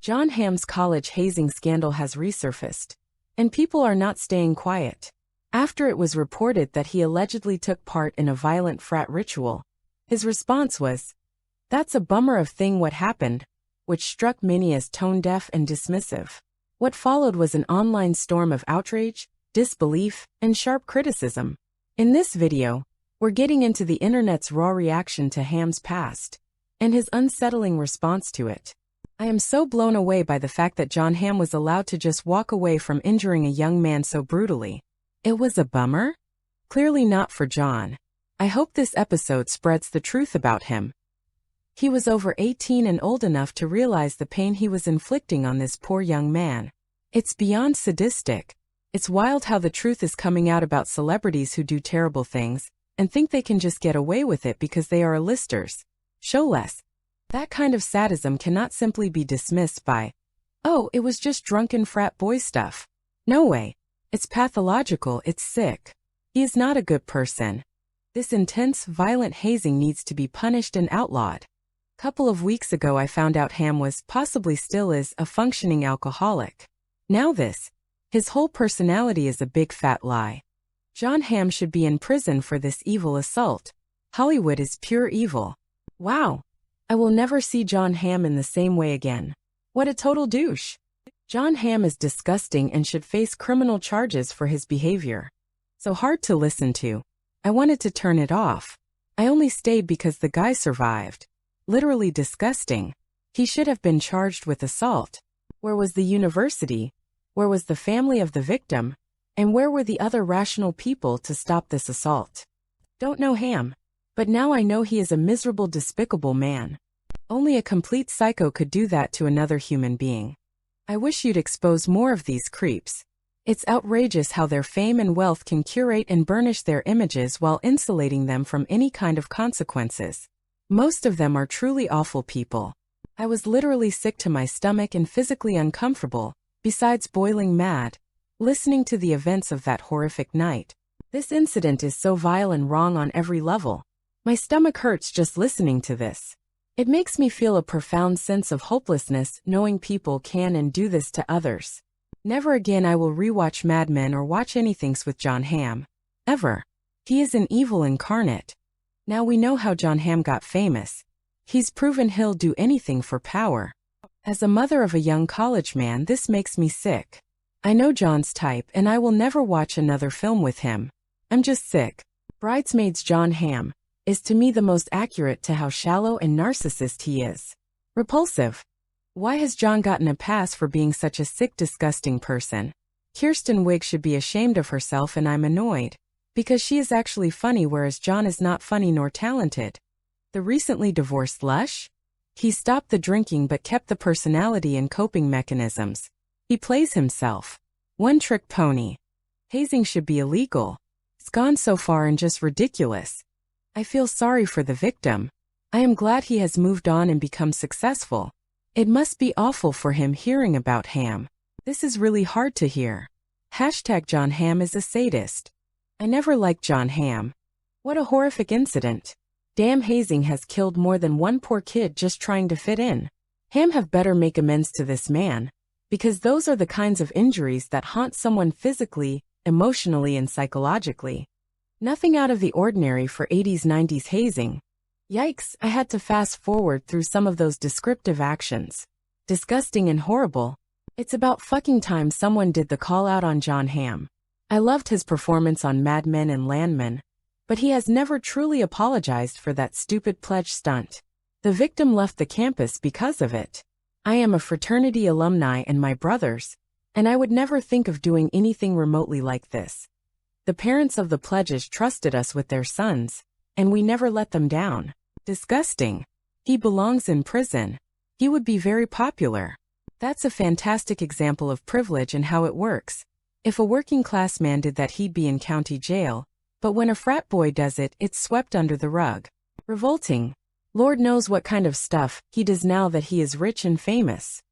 Jon Hamm's college hazing scandal has resurfaced, and people are not staying quiet. After it was reported that he allegedly took part in a violent frat ritual, his response was, "That's a bummer of thing what happened," which struck many as tone-deaf and dismissive. What followed was an online storm of outrage, disbelief, and sharp criticism. In this video, we're getting into the internet's raw reaction to Hamm's past, and his unsettling response to it. I am so blown away by the fact that Jon Hamm was allowed to just walk away from injuring a young man so brutally. It was a bummer? Clearly not for Jon. I hope this episode spreads the truth about him. He was over 18 and old enough to realize the pain he was inflicting on this poor young man. It's beyond sadistic. It's wild how the truth is coming out about celebrities who do terrible things and think they can just get away with it because they are A-listers. Show less. That kind of sadism cannot simply be dismissed by, "Oh, it was just drunken frat boy stuff." No way. It's pathological, it's sick. He is not a good person. This intense, violent hazing needs to be punished and outlawed. Couple of weeks ago I found out Hamm was, possibly still is, a functioning alcoholic. Now this. His whole personality is a big fat lie. Jon Hamm should be in prison for this evil assault. Hollywood is pure evil. Wow. I will never see Jon Hamm in the same way again. What a total douche. Jon Hamm is disgusting and should face criminal charges for his behavior. So hard to listen to. I wanted to turn it off. I only stayed because the guy survived. Literally disgusting. He should have been charged with assault. Where was the university? Where was the family of the victim? And where were the other rational people to stop this assault? Don't know Hamm. But now I know he is a miserable, despicable man. Only a complete psycho could do that to another human being. I wish you'd expose more of these creeps. It's outrageous how their fame and wealth can curate and burnish their images while insulating them from any kind of consequences. Most of them are truly awful people. I was literally sick to my stomach and physically uncomfortable, besides boiling mad, listening to the events of that horrific night. This incident is so vile and wrong on every level. My stomach hurts just listening to this. It makes me feel a profound sense of hopelessness knowing people can and do this to others. Never again I will rewatch Mad Men or watch anything with Jon Hamm. Ever. He is an evil incarnate. Now we know how Jon Hamm got famous. He's proven he'll do anything for power. As a mother of a young college man, this makes me sick. I know Jon's type and I will never watch another film with him. I'm just sick. Bridesmaids Jon Hamm is to me the most accurate to how shallow and narcissist he is. Repulsive. Why has Jon gotten a pass for being such a sick, disgusting person? Kirsten Wiig should be ashamed of herself and I'm annoyed. Because she is actually funny whereas Jon is not funny nor talented. The recently divorced lush? He stopped the drinking but kept the personality and coping mechanisms. He plays himself. One-trick pony. Hazing should be illegal. It's gone so far and just ridiculous. I feel sorry for the victim. I am glad he has moved on and become successful. It must be awful for him hearing about Hamm. This is really hard to hear. #Jon Hamm is a sadist. I never liked Jon Hamm. What a horrific incident. Damn, hazing has killed more than one poor kid just trying to fit in. Hamm have better make amends to this man. Because those are the kinds of injuries that haunt someone physically, emotionally and psychologically. Nothing out of the ordinary for 80s-90s hazing. Yikes, I had to fast forward through some of those descriptive actions. Disgusting and horrible. It's about fucking time someone did the call out on Jon Hamm. I loved his performance on Mad Men and Landman, but he has never truly apologized for that stupid pledge stunt. The victim left the campus because of it. I am a fraternity alumni and my brothers, and I would never think of doing anything remotely like this. The parents of the pledges trusted us with their sons, and we never let them down. Disgusting. He belongs in prison. He would be very popular. That's a fantastic example of privilege and how it works. If a working class man did that, he'd be in county jail, but when a frat boy does it, it's swept under the rug. Revolting. Lord knows what kind of stuff he does now that he is rich and famous.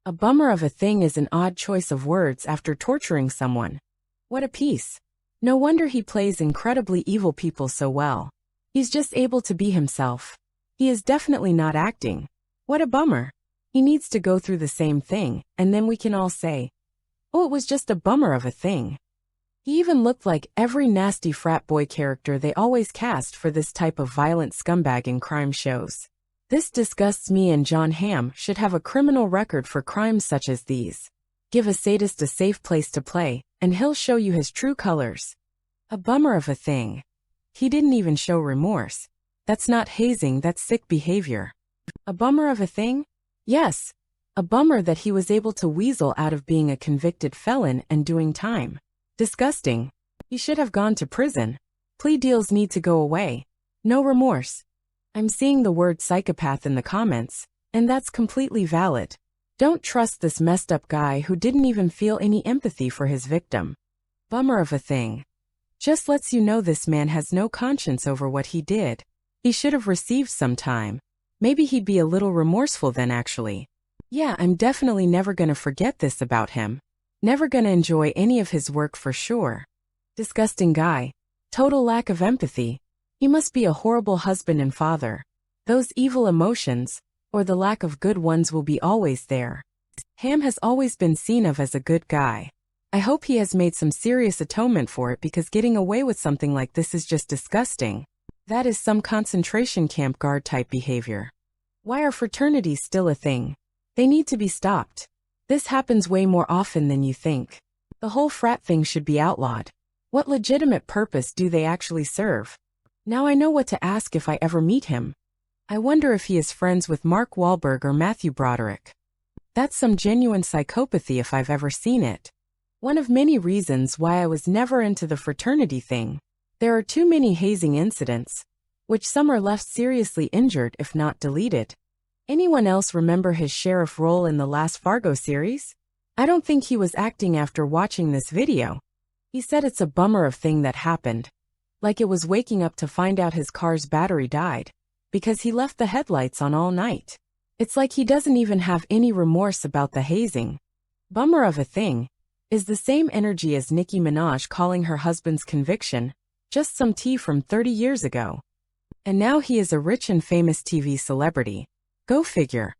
A bummer of a thing is an odd choice of words after torturing someone. What a piece. No wonder he plays incredibly evil people so well. He's just able to be himself. He is definitely not acting. What a bummer. He needs to go through the same thing, and then we can all say, oh, it was just a bummer of a thing. He even looked like every nasty frat boy character they always cast for this type of violent scumbag in crime shows. This disgusts me, and Jon Hamm should have a criminal record for crimes such as these. Give a sadist a safe place to play, and he'll show you his true colors. A bummer of a thing. He didn't even show remorse. That's not hazing, that's sick behavior. A bummer of a thing? Yes. A bummer that he was able to weasel out of being a convicted felon and doing time. Disgusting. He should have gone to prison. Plea deals need to go away. No remorse. I'm seeing the word psychopath in the comments, and that's completely valid. Don't trust this messed up guy who didn't even feel any empathy for his victim. Bummer of a thing. Just lets you know this man has no conscience over what he did. He should have received some time. Maybe he'd be a little remorseful then actually. Yeah, I'm definitely never gonna forget this about him. Never gonna enjoy any of his work for sure. Disgusting guy. Total lack of empathy. He must be a horrible husband and father. Those evil emotions, or the lack of good ones, will be always there. Hamm has always been seen of as a good guy. I hope he has made some serious atonement for it, because getting away with something like this is just disgusting. That is some concentration camp guard type behavior. Why are fraternities still a thing? They need to be stopped. This happens way more often than you think. The whole frat thing should be outlawed. What legitimate purpose do they actually serve? Now I know what to ask if I ever meet him. I wonder if he is friends with Mark Wahlberg or Matthew Broderick. That's some genuine psychopathy if I've ever seen it. One of many reasons why I was never into the fraternity thing. There are too many hazing incidents, which some are left seriously injured if not deleted. Anyone else remember his sheriff role in the last Fargo series? I don't think he was acting after watching this video. He said it's a bummer of thing that happened. Like it was waking up to find out his car's battery died, because he left the headlights on all night. It's like he doesn't even have any remorse about the hazing. Bummer of a thing is the same energy as Nicki Minaj calling her husband's conviction just some tea from 30 years ago. And now he is a rich and famous TV celebrity. Go figure.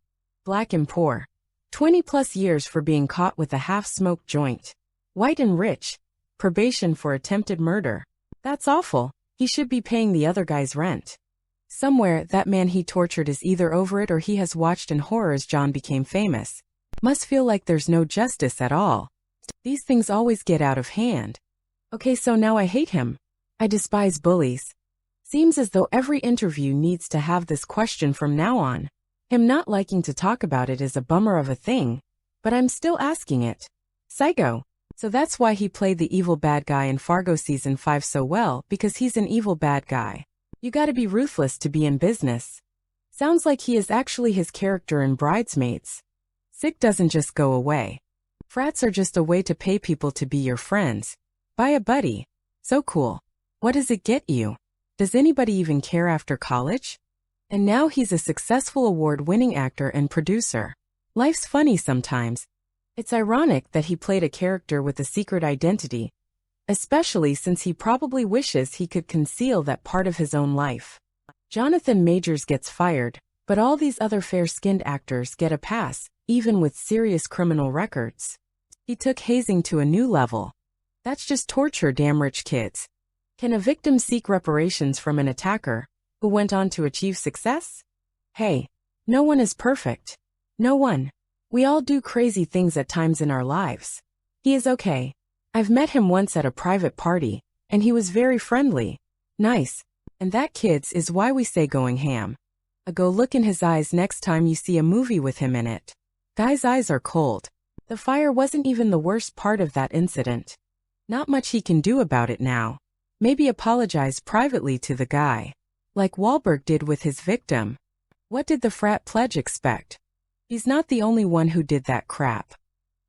Black and poor. 20+ years for being caught with a half-smoked joint. White and rich. Probation for attempted murder. That's awful. He should be paying the other guy's rent. Somewhere, that man he tortured is either over it or he has watched in horror as Jon became famous. Must feel like there's no justice at all. These things always get out of hand. Okay, so now I hate him. I despise bullies. Seems as though every interview needs to have this question from now on. Him not liking to talk about it is a bummer of a thing, but I'm still asking it. Psycho. So that's why he played the evil bad guy in Fargo Season 5 so well, because he's an evil bad guy. You gotta be ruthless to be in business. Sounds like he is actually his character in Bridesmaids. Sick doesn't just go away. Frats are just a way to pay people to be your friends. Buy a buddy. So cool. What does it get you? Does anybody even care after college? And now he's a successful award-winning actor and producer. Life's funny sometimes. It's ironic that he played a character with a secret identity, especially since he probably wishes he could conceal that part of his own life. Jonathan Majors gets fired, but all these other fair-skinned actors get a pass, even with serious criminal records. He took hazing to a new level. That's just torture, damn rich kids. Can a victim seek reparations from an attacker who went on to achieve success? Hey, no one is perfect. No one. We all do crazy things at times in our lives. He is okay. I've met him once at a private party, and he was very friendly. Nice. And that, kids, is why we say going ham. Go look in his eyes next time you see a movie with him in it. Guy's eyes are cold. The fire wasn't even the worst part of that incident. Not much he can do about it now. Maybe apologize privately to the guy, like Wahlberg did with his victim. What did the frat pledge expect? He's not the only one who did that crap.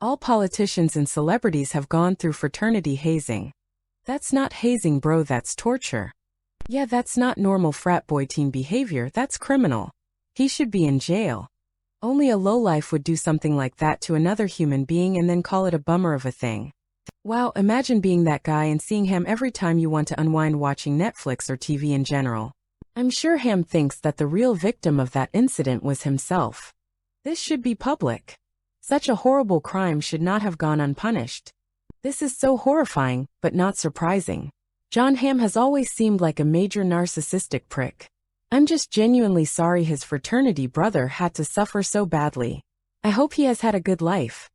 All politicians and celebrities have gone through fraternity hazing. That's not hazing, bro, that's torture. Yeah, that's not normal frat boy teen behavior, that's criminal. He should be in jail. Only a lowlife would do something like that to another human being and then call it a bummer of a thing. Wow, imagine being that guy and seeing him every time you want to unwind watching Netflix or TV in general. I'm sure Hamm thinks that the real victim of that incident was himself. This should be public. Such a horrible crime should not have gone unpunished. This is so horrifying, but not surprising. Jon Hamm has always seemed like a major narcissistic prick. I'm just genuinely sorry his fraternity brother had to suffer so badly. I hope he has had a good life.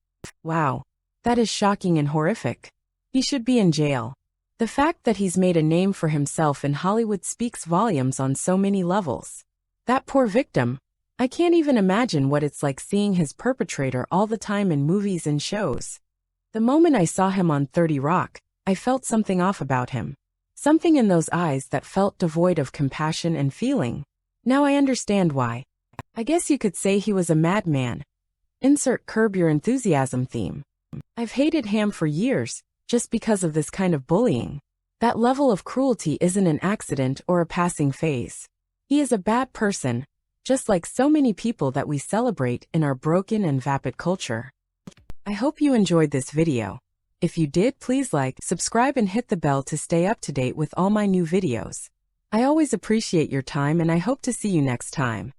Wow. That is shocking and horrific. He should be in jail. The fact that he's made a name for himself in Hollywood speaks volumes on so many levels. That poor victim. I can't even imagine what it's like seeing his perpetrator all the time in movies and shows. The moment I saw him on 30 Rock, I felt something off about him. Something in those eyes that felt devoid of compassion and feeling. Now I understand why. I guess you could say he was a madman. Insert Curb Your Enthusiasm theme. I've hated Hamm for years, just because of this kind of bullying. That level of cruelty isn't an accident or a passing phase. He is a bad person, just like so many people that we celebrate in our broken and vapid culture. I hope you enjoyed this video. If you did, please like, subscribe and hit the bell to stay up to date with all my new videos. I always appreciate your time and I hope to see you next time.